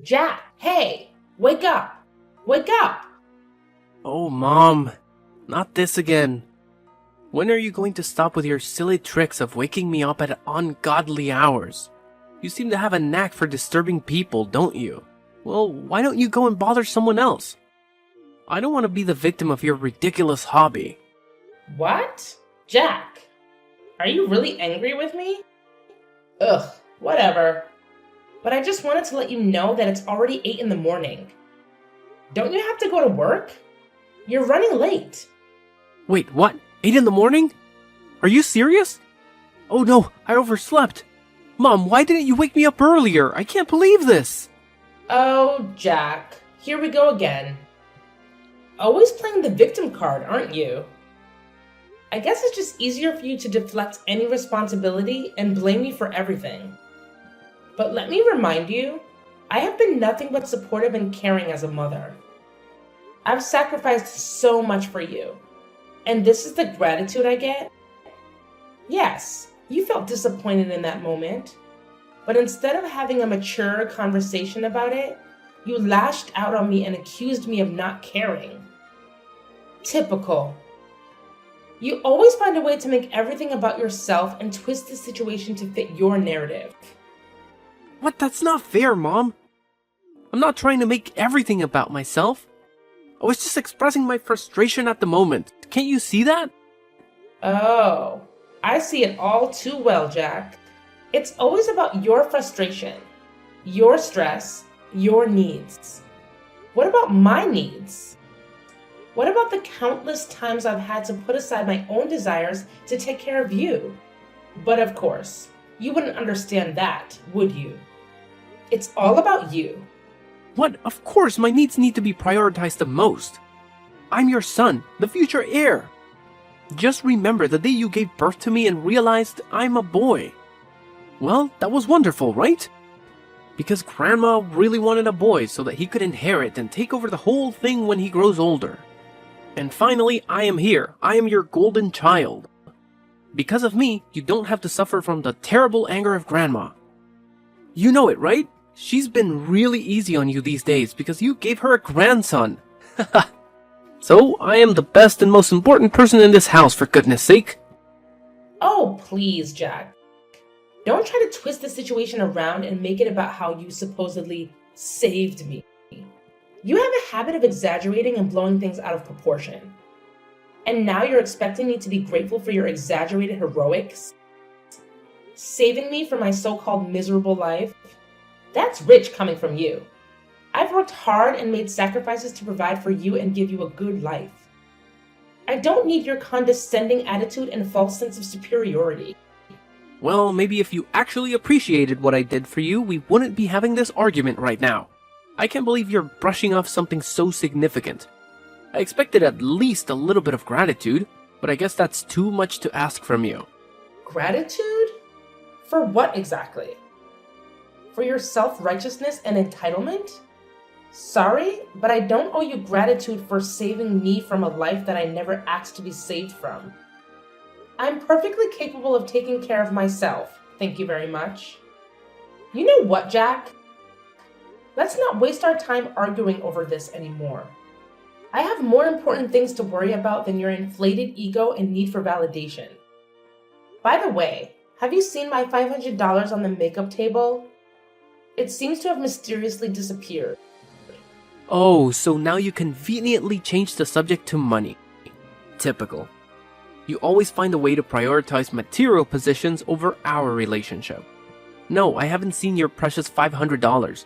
Jack, hey, wake up! Wake up! Oh, Mom, not this again. When are you going to stop with your silly tricks of waking me up at ungodly hours? You seem to have a knack for disturbing people, don't you? Well, why don't you go and bother someone else? I don't want to be the victim of your ridiculous hobby. What? Jack, are you really angry with me? Ugh, whatever. But I just wanted to let you know that it's already 8 in the morning. Don't you have to go to work? You're running late. Wait, what? 8 in the morning? Are you serious? Oh no, I overslept. Mom, why didn't you wake me up earlier? I can't believe this. Oh, Jack, here we go again. Always playing the victim card, aren't you? I guess it's just easier for you to deflect any responsibility and blame me for everything. But let me remind you, I have been nothing but supportive and caring as a mother. I've sacrificed so much for you, and this is the gratitude I get? Yes, you felt disappointed in that moment, but instead of having a mature conversation about it, you lashed out on me and accused me of not caring. Typical. You always find a way to make everything about yourself and twist the situation to fit your narrative. What? That's not fair, Mom. I'm not trying to make everything about myself. I was just expressing my frustration at the moment. Can't you see that? Oh, I see it all too well, Jack. It's always about your frustration, your stress, your needs. What about my needs? What about the countless times I've had to put aside my own desires to take care of you? But of course, you wouldn't understand that, would you? It's all about you. What? Of course, my needs need to be prioritized the most. I'm your son, the future heir. Just remember the day you gave birth to me and realized I'm a boy. Well, that was wonderful, right? Because Grandma really wanted a boy so that he could inherit and take over the whole thing when he grows older. And finally, I am here. I am your golden child. Because of me, you don't have to suffer from the terrible anger of Grandma. You know it, right? She's been really easy on you these days because you gave her a grandson. So, I am the best and most important person in this house, for goodness sake. Oh, please, Jack. Don't try to twist the situation around and make it about how you supposedly saved me. You have a habit of exaggerating and blowing things out of proportion. And now you're expecting me to be grateful for your exaggerated heroics? Saving me from my so-called miserable life? That's rich coming from you. I've worked hard and made sacrifices to provide for you and give you a good life. I don't need your condescending attitude and false sense of superiority. Well, maybe if you actually appreciated what I did for you, we wouldn't be having this argument right now. I can't believe you're brushing off something so significant. I expected at least a little bit of gratitude, but I guess that's too much to ask from you. Gratitude? For what exactly? For your self-righteousness and entitlement? Sorry, but I don't owe you gratitude for saving me from a life that I never asked to be saved from. I'm perfectly capable of taking care of myself, thank you very much. You know what, Jack? Let's not waste our time arguing over this anymore. I have more important things to worry about than your inflated ego and need for validation. By the way, have you seen my $500 on the makeup table? It seems to have mysteriously disappeared. Oh, so now you conveniently change the subject to money. Typical. You always find a way to prioritize material possessions over our relationship. No, I haven't seen your precious $500.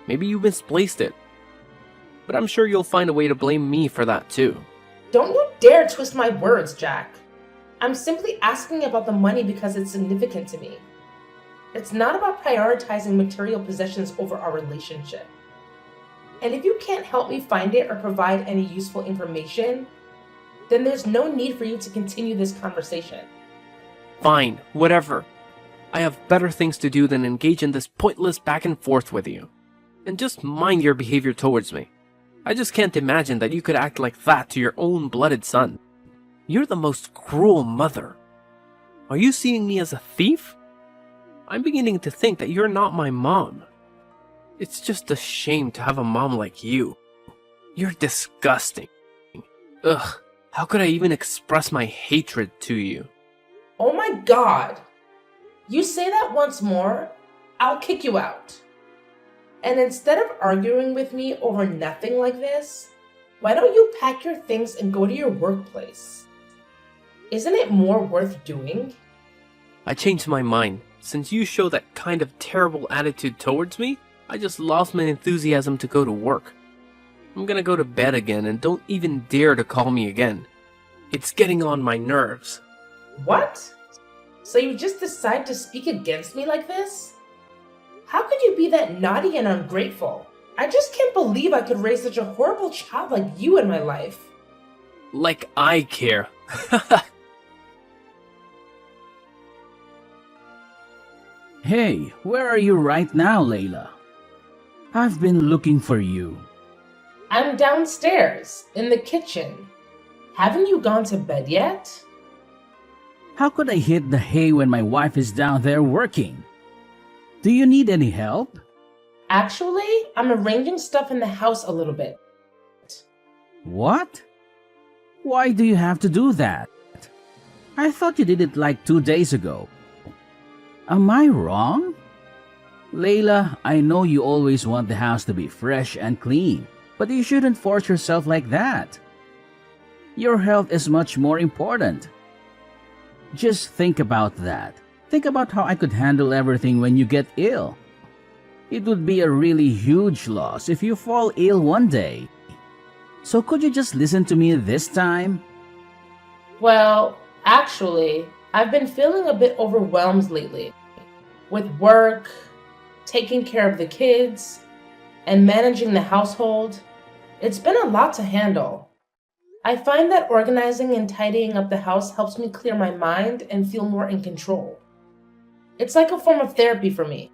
Maybe you misplaced it. But I'm sure you'll find a way to blame me for that too. Don't you dare twist my words, Jack. I'm simply asking about the money because it's significant to me. It's not about prioritizing material possessions over our relationship. And if you can't help me find it or provide any useful information, then there's no need for you to continue this conversation. Fine, whatever. I have better things to do than engage in this pointless back and forth with you. And just mind your behavior towards me. I just can't imagine that you could act like that to your own blooded son. You're the most cruel mother. Are you seeing me as a thief? I'm beginning to think that you're not my mom. It's just a shame to have a mom like you. You're disgusting. Ugh, how could I even express my hatred to you? Oh my god! You say that once more, I'll kick you out. And instead of arguing with me over nothing like this, why don't you pack your things and go to your workplace? Isn't it more worth doing? I changed my mind. Since you show that kind of terrible attitude towards me, I just lost my enthusiasm to go to work. I'm gonna go to bed again and don't even dare to call me again. It's getting on my nerves. What? So you just decide to speak against me like this? How could you be that naughty and ungrateful? I just can't believe I could raise such a horrible child like you in my life. Like I care. Hey, where are you right now, Layla? I've been looking for you. I'm downstairs, in the kitchen. Haven't you gone to bed yet? How could I hit the hay when my wife is down there working? Do you need any help? Actually, I'm arranging stuff in the house a little bit. What? Why do you have to do that? I thought you did it like 2 days ago. Am I wrong? Layla, I know you always want the house to be fresh and clean, but you shouldn't force yourself like that. Your health is much more important. Just think about that. Think about how I could handle everything when you get ill. It would be a really huge loss if you fall ill one day. So could you just listen to me this time? Well, actually, I've been feeling a bit overwhelmed lately. With work, taking care of the kids, and managing the household. It's been a lot to handle. I find that organizing and tidying up the house helps me clear my mind and feel more in control. It's like a form of therapy for me.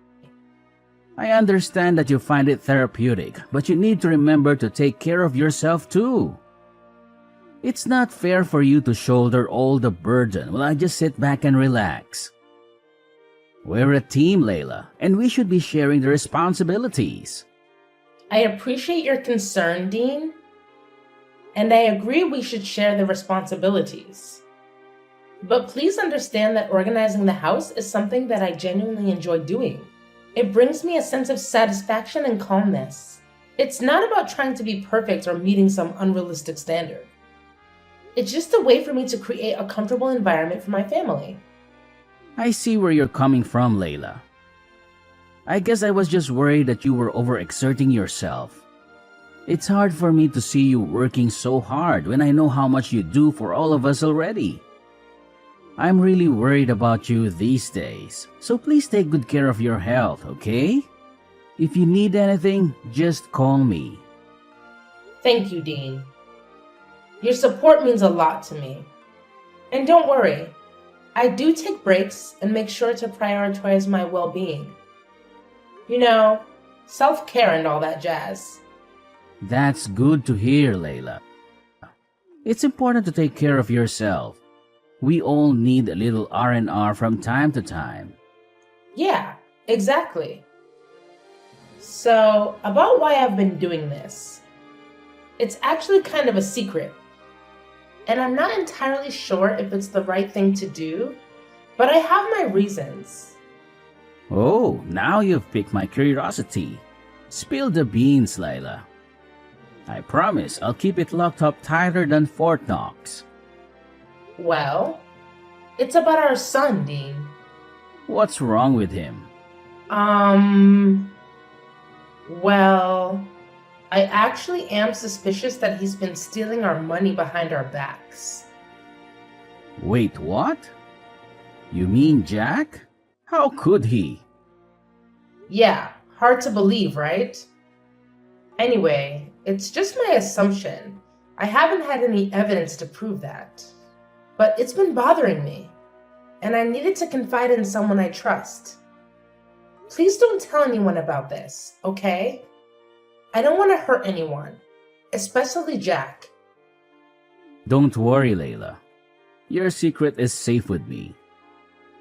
I understand that you find it therapeutic, but you need to remember to take care of yourself too. It's not fair for you to shoulder all the burden while I just sit back and relax. We're a team, Layla, and we should be sharing the responsibilities. I appreciate your concern, Dean, and I agree we should share the responsibilities. But please understand that organizing the house is something that I genuinely enjoy doing. It brings me a sense of satisfaction and calmness. It's not about trying to be perfect or meeting some unrealistic standard. It's just a way for me to create a comfortable environment for my family. I see where you're coming from, Layla. I guess I was just worried that you were overexerting yourself. It's hard for me to see you working so hard when I know how much you do for all of us already. I'm really worried about you these days, so please take good care of your health, okay? If you need anything, just call me. Thank you, Dean. Your support means a lot to me. And don't worry, I do take breaks and make sure to prioritize my well-being. You know, self-care and all that jazz. That's good to hear, Layla. It's important to take care of yourself. We all need a little R&R from time to time. Yeah, exactly. So, about why I've been doing this. It's actually kind of a secret. And I'm not entirely sure if it's the right thing to do, but I have my reasons. Oh, now you've piqued my curiosity. Spill the beans, Layla. I promise I'll keep it locked up tighter than Fort Knox. Well, it's about our son, Dean. What's wrong with him? Well, I actually am suspicious that he's been stealing our money behind our backs. Wait, what? You mean Jack? How could he? Yeah, hard to believe, right? Anyway, it's just my assumption. I haven't had any evidence to prove that. But it's been bothering me, and I needed to confide in someone I trust. Please don't tell anyone about this, okay? I don't want to hurt anyone, especially Jack. Don't worry, Layla. Your secret is safe with me.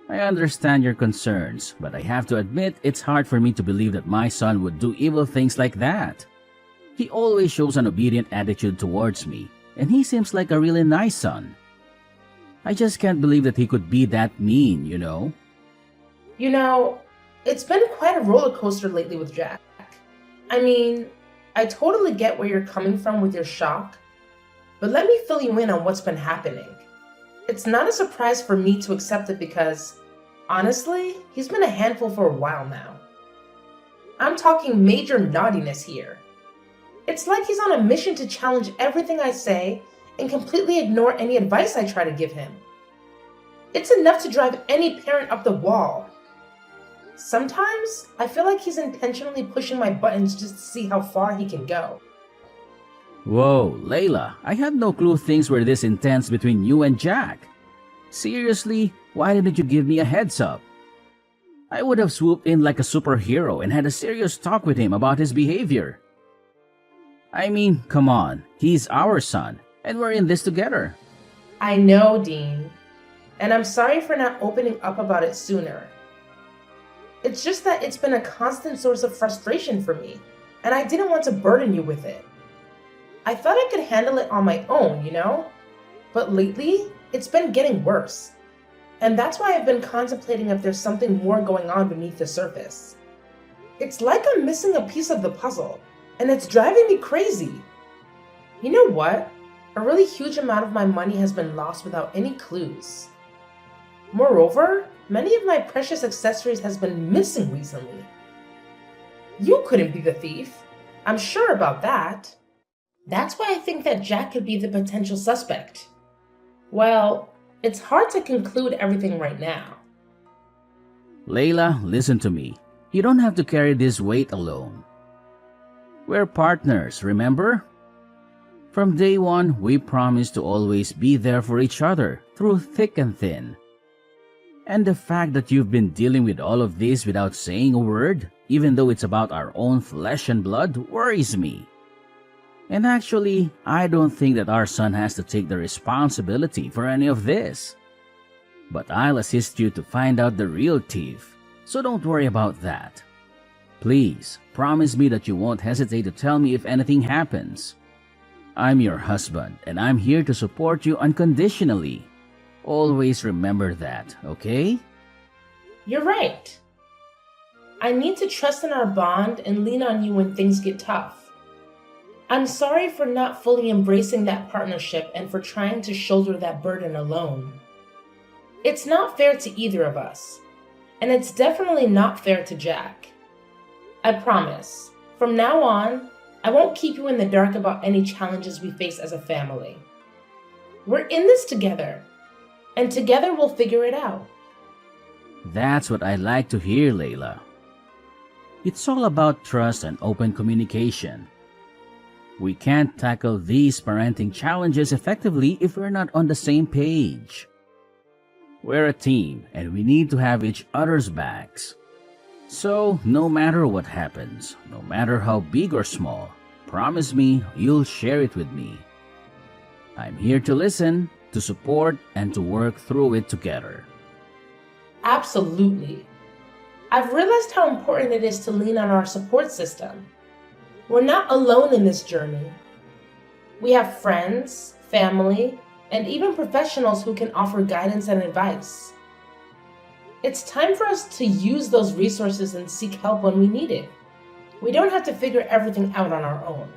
I understand your concerns, but I have to admit it's hard for me to believe that my son would do evil things like that. He always shows an obedient attitude towards me, and he seems like a really nice son. I just can't believe that he could be that mean, you know? You know, it's been quite a roller coaster lately with Jack. I mean, I totally get where you're coming from with your shock, but let me fill you in on what's been happening. It's not a surprise for me to accept it because, honestly, he's been a handful for a while now. I'm talking major naughtiness here. It's like he's on a mission to challenge everything I say and completely ignore any advice I try to give him. It's enough to drive any parent up the wall. Sometimes, I feel like he's intentionally pushing my buttons just to see how far he can go. Whoa, Layla, I had no clue things were this intense between you and Jack. Seriously, why didn't you give me a heads up? I would have swooped in like a superhero and had a serious talk with him about his behavior. I mean, come on, he's our son, and we're in this together. I know, Dean, and I'm sorry for not opening up about it sooner. It's just that it's been a constant source of frustration for me, and I didn't want to burden you with it. I thought I could handle it on my own, you know? But lately, it's been getting worse. And that's why I've been contemplating if there's something more going on beneath the surface. It's like I'm missing a piece of the puzzle, and it's driving me crazy. You know what? A really huge amount of my money has been lost without any clues. Moreover, many of my precious accessories has been missing recently. You couldn't be the thief. I'm sure about that. That's why I think that Jack could be the potential suspect. Well, it's hard to conclude everything right now. Layla, listen to me. You don't have to carry this weight alone. We're partners, remember? From day one, we promised to always be there for each other, through thick and thin. And the fact that you've been dealing with all of this without saying a word, even though it's about our own flesh and blood, worries me. And actually, I don't think that our son has to take the responsibility for any of this. But I'll assist you to find out the real thief, so don't worry about that. Please, promise me that you won't hesitate to tell me if anything happens. I'm your husband, and I'm here to support you unconditionally. Always remember that, okay? You're right. I need to trust in our bond and lean on you when things get tough. I'm sorry for not fully embracing that partnership and for trying to shoulder that burden alone. It's not fair to either of us, and it's definitely not fair to Jack. I promise, from now on, I won't keep you in the dark about any challenges we face as a family. We're in this together, and together we'll figure it out. That's what I like to hear, Layla. It's all about trust and open communication. We can't tackle these parenting challenges effectively if we're not on the same page. We're a team, and we need to have each other's backs. So, no matter what happens, no matter how big or small, promise me you'll share it with me. I'm here to listen, to support, and to work through it together. Absolutely. I've realized how important it is to lean on our support system. We're not alone in this journey. We have friends, family, and even professionals who can offer guidance and advice. It's time for us to use those resources and seek help when we need it. We don't have to figure everything out on our own.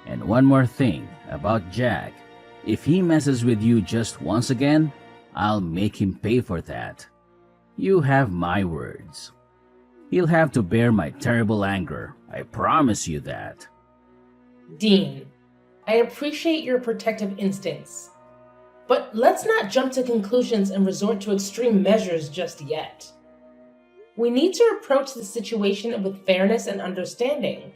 And one more thing about Jack. If he messes with you just once again, I'll make him pay for that. You have my words. He'll have to bear my terrible anger. I promise you that. Dean, I appreciate your protective instincts, but let's not jump to conclusions and resort to extreme measures just yet. We need to approach the situation with fairness and understanding.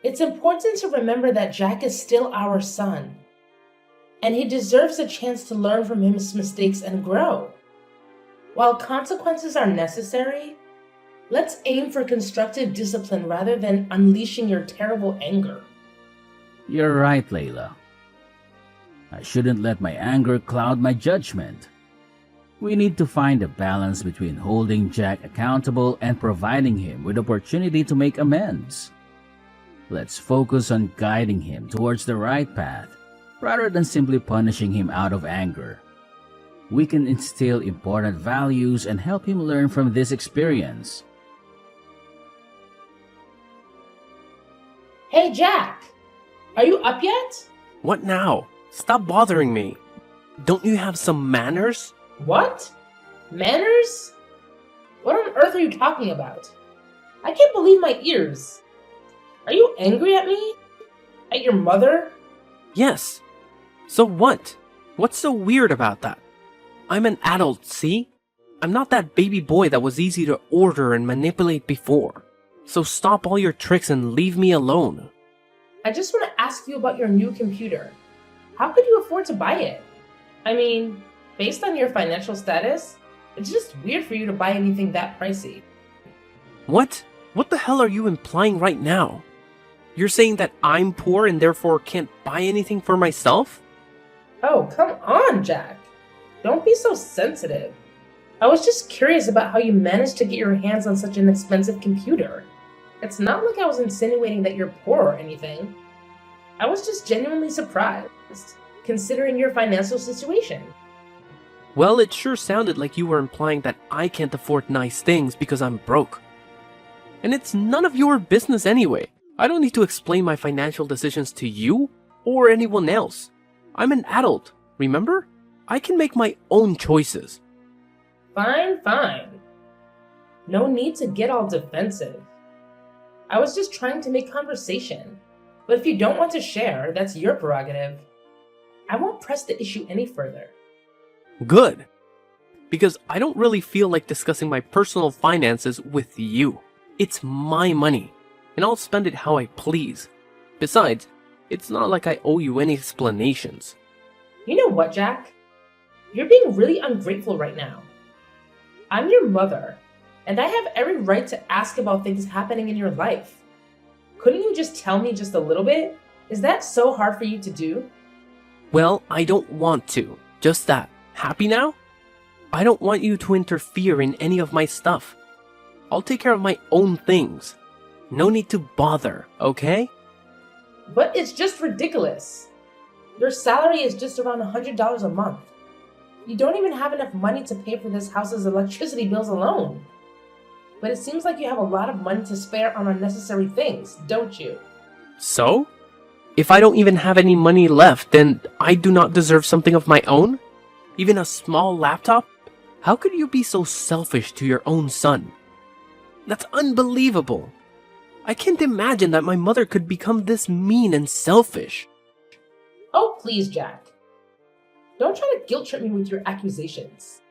It's important to remember that Jack is still our son, and he deserves a chance to learn from his mistakes and grow. While consequences are necessary, let's aim for constructive discipline rather than unleashing your terrible anger. You're right, Layla. I shouldn't let my anger cloud my judgment. We need to find a balance between holding Jack accountable and providing him with opportunity to make amends. Let's focus on guiding him towards the right path rather than simply punishing him out of anger. We can instill important values and help him learn from this experience. Hey, Jack! Are you up yet? What now? Stop bothering me. Don't you have some manners? What? Manners? What on earth are you talking about? I can't believe my ears. Are you angry at me? At your mother? Yes. So what? What's so weird about that? I'm an adult, see? I'm not that baby boy that was easy to order and manipulate before. So stop all your tricks and leave me alone. I just want to ask you about your new computer. How could you afford to buy it? I mean, based on your financial status, it's just weird for you to buy anything that pricey. What? What the hell are you implying right now? You're saying that I'm poor and therefore can't buy anything for myself? Oh, come on, Jack. Don't be so sensitive. I was just curious about how you managed to get your hands on such an expensive computer. It's not like I was insinuating that you're poor or anything. I was just genuinely surprised, considering your financial situation. Well, it sure sounded like you were implying that I can't afford nice things because I'm broke. And it's none of your business anyway. I don't need to explain my financial decisions to you or anyone else. I'm an adult, remember? I can make my own choices. Fine, fine. No need to get all defensive. I was just trying to make conversation. But if you don't want to share, that's your prerogative. I won't press the issue any further. Good. Because I don't really feel like discussing my personal finances with you. It's my money, and I'll spend it how I please. Besides, it's not like I owe you any explanations. You know what, Jack? You're being really ungrateful right now. I'm your mother, and I have every right to ask about things happening in your life. Couldn't you just tell me just a little bit? Is that so hard for you to do? Well, I don't want to. Just that. Happy now? I don't want you to interfere in any of my stuff. I'll take care of my own things. No need to bother, okay? But it's just ridiculous. Your salary is just around $100 a month. You don't even have enough money to pay for this house's electricity bills alone. But it seems like you have a lot of money to spare on unnecessary things, don't you? So? If I don't even have any money left, then I do not deserve something of my own? Even a small laptop? How could you be so selfish to your own son? That's unbelievable. I can't imagine that my mother could become this mean and selfish. Oh, please, Jack. Don't try to guilt trip me with your accusations.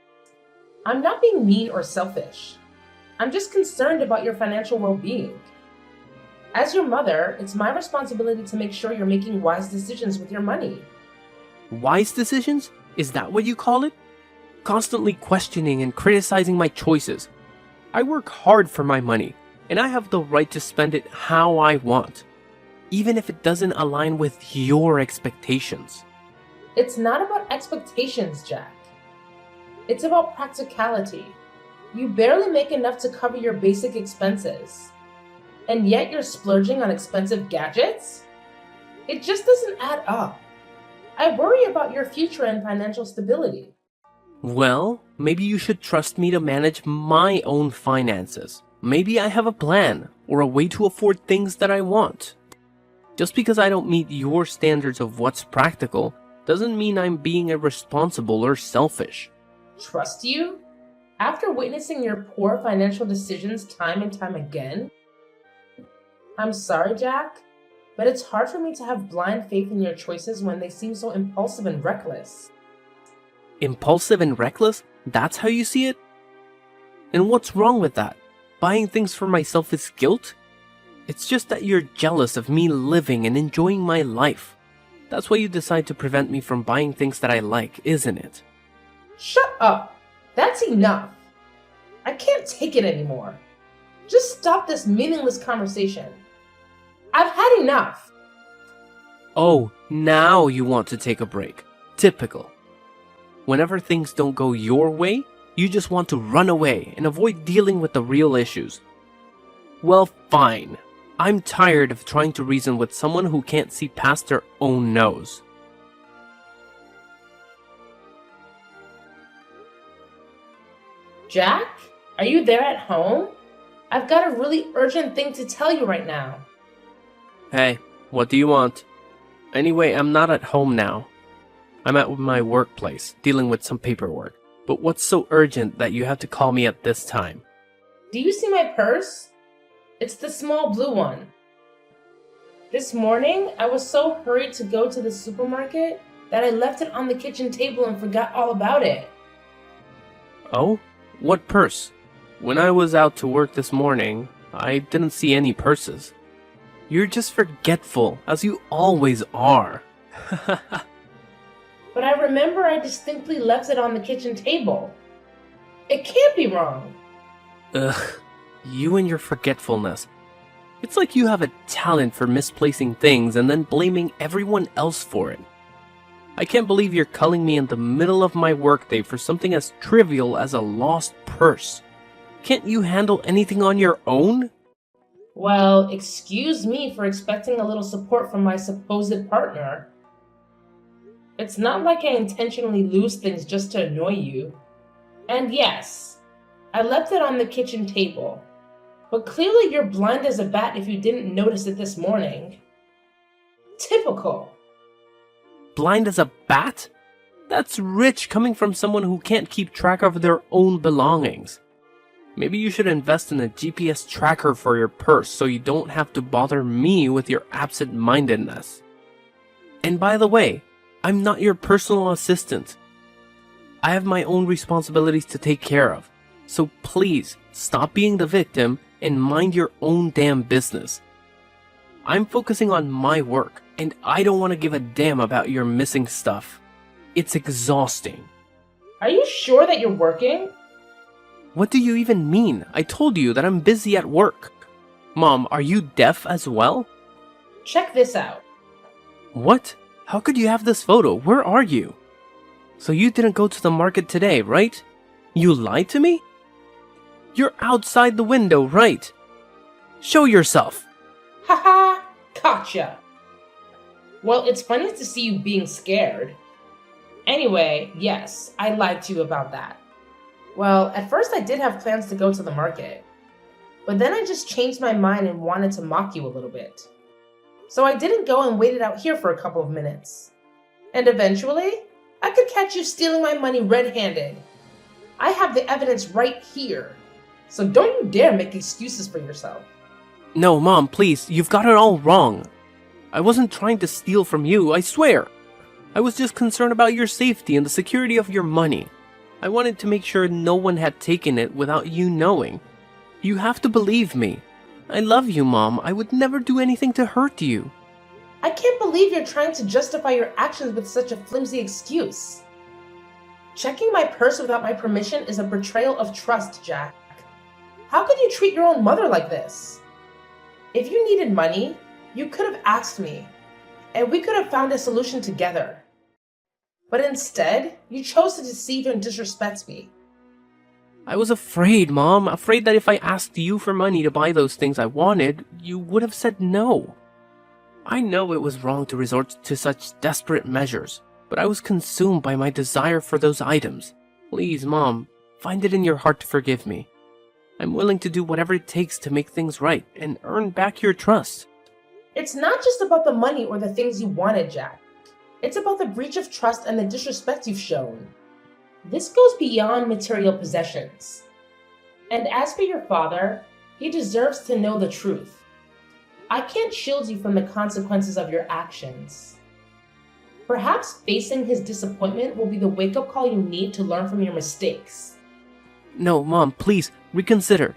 I'm not being mean or selfish. I'm just concerned about your financial well-being. As your mother, it's my responsibility to make sure you're making wise decisions with your money. Wise decisions? Is that what you call it? Constantly questioning and criticizing my choices. I work hard for my money, and I have the right to spend it how I want, even if it doesn't align with your expectations. It's not about expectations, Jack. It's about practicality. You barely make enough to cover your basic expenses, and yet you're splurging on expensive gadgets? It just doesn't add up. I worry about your future and financial stability. Well, maybe you should trust me to manage my own finances. Maybe I have a plan or a way to afford things that I want. Just because I don't meet your standards of what's practical doesn't mean I'm being irresponsible or selfish. Trust you? After witnessing your poor financial decisions time and time again? I'm sorry, Jack, but it's hard for me to have blind faith in your choices when they seem so impulsive and reckless. Impulsive and reckless? That's how you see it? And what's wrong with that? Buying things for myself is guilt? It's just that you're jealous of me living and enjoying my life. That's why you decide to prevent me from buying things that I like, isn't it? Shut up! That's enough! I can't take it anymore. Just stop this meaningless conversation. I've had enough! Oh, now you want to take a break. Typical. Whenever things don't go your way, you just want to run away and avoid dealing with the real issues. Well, fine. I'm tired of trying to reason with someone who can't see past their own nose. Jack, are you there at home? I've got a really urgent thing to tell you right now. Hey, what do you want? Anyway, I'm not at home now. I'm at my workplace, dealing with some paperwork. But what's so urgent that you have to call me at this time? Do you see my purse? It's the small blue one. This morning, I was so hurried to go to the supermarket that I left it on the kitchen table and forgot all about it. Oh? What purse? When I was out to work this morning, I didn't see any purses. You're just forgetful, as you always are. But I remember I distinctly left it on the kitchen table. It can't be wrong. Ugh, you and your forgetfulness. It's like you have a talent for misplacing things and then blaming everyone else for it. I can't believe you're calling me in the middle of my workday for something as trivial as a lost purse. Can't you handle anything on your own? Well, excuse me for expecting a little support from my supposed partner. It's not like I intentionally lose things just to annoy you. And yes, I left it on the kitchen table. But clearly you're blind as a bat if you didn't notice it this morning. Typical. Blind as a bat? That's rich coming from someone who can't keep track of their own belongings. Maybe you should invest in a GPS tracker for your purse so you don't have to bother me with your absent-mindedness. And by the way, I'm not your personal assistant. I have my own responsibilities to take care of. So please, stop being the victim and mind your own damn business. I'm focusing on my work, and I don't want to give a damn about your missing stuff. It's exhausting. Are you sure that you're working? What do you even mean? I told you that I'm busy at work. Mom, are you deaf as well? Check this out. What? How could you have this photo? Where are you? So you didn't go to the market today, right? You lied to me? You're outside the window, right? Show yourself. Haha, gotcha. Well, it's funny to see you being scared. Anyway, yes, I lied to you about that. Well, at first I did have plans to go to the market. But then I just changed my mind and wanted to mock you a little bit. So I didn't go and waited out here for a couple of minutes. And eventually, I could catch you stealing my money red-handed. I have the evidence right here. So don't you dare make excuses for yourself. No, Mom, please, you've got it all wrong. I wasn't trying to steal from you, I swear. I was just concerned about your safety and the security of your money. I wanted to make sure no one had taken it without you knowing. You have to believe me. I love you, Mom. I would never do anything to hurt you. I can't believe you're trying to justify your actions with such a flimsy excuse. Checking my purse without my permission is a betrayal of trust, Jack. How could you treat your own mother like this? If you needed money, you could have asked me, and we could have found a solution together. But instead, you chose to deceive and disrespect me. I was afraid, Mom. Afraid that if I asked you for money to buy those things I wanted, you would have said no. I know it was wrong to resort to such desperate measures, but I was consumed by my desire for those items. Please, Mom, find it in your heart to forgive me. I'm willing to do whatever it takes to make things right and earn back your trust. It's not just about the money or the things you wanted, Jack. It's about the breach of trust and the disrespect you've shown. This goes beyond material possessions. And as for your father, he deserves to know the truth. I can't shield you from the consequences of your actions. Perhaps facing his disappointment will be the wake-up call you need to learn from your mistakes. No, Mom, please, reconsider.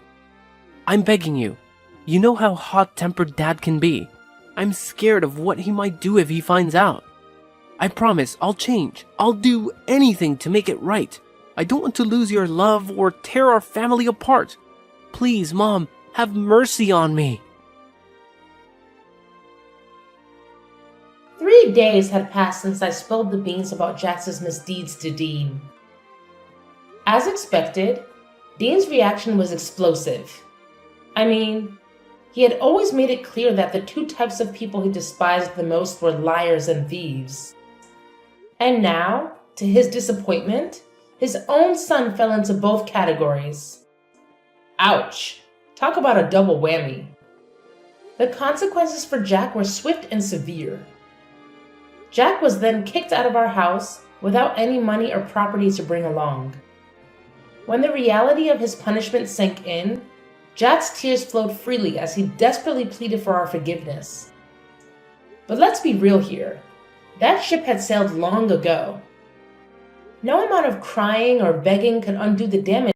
I'm begging you. You know how hot-tempered Dad can be. I'm scared of what he might do if he finds out. I promise I'll change. I'll do anything to make it right. I don't want to lose your love or tear our family apart. Please, Mom, have mercy on me. 3 days had passed since I spilled the beans about Jax's misdeeds to Dean. As expected, Dean's reaction was explosive. I mean, he had always made it clear that the two types of people he despised the most were liars and thieves. And now, to his disappointment, his own son fell into both categories. Ouch! Talk about a double whammy. The consequences for Jack were swift and severe. Jack was then kicked out of our house without any money or property to bring along. When the reality of his punishment sank in, Jack's tears flowed freely as he desperately pleaded for our forgiveness. But let's be real here. That ship had sailed long ago. No amount of crying or begging could undo the damage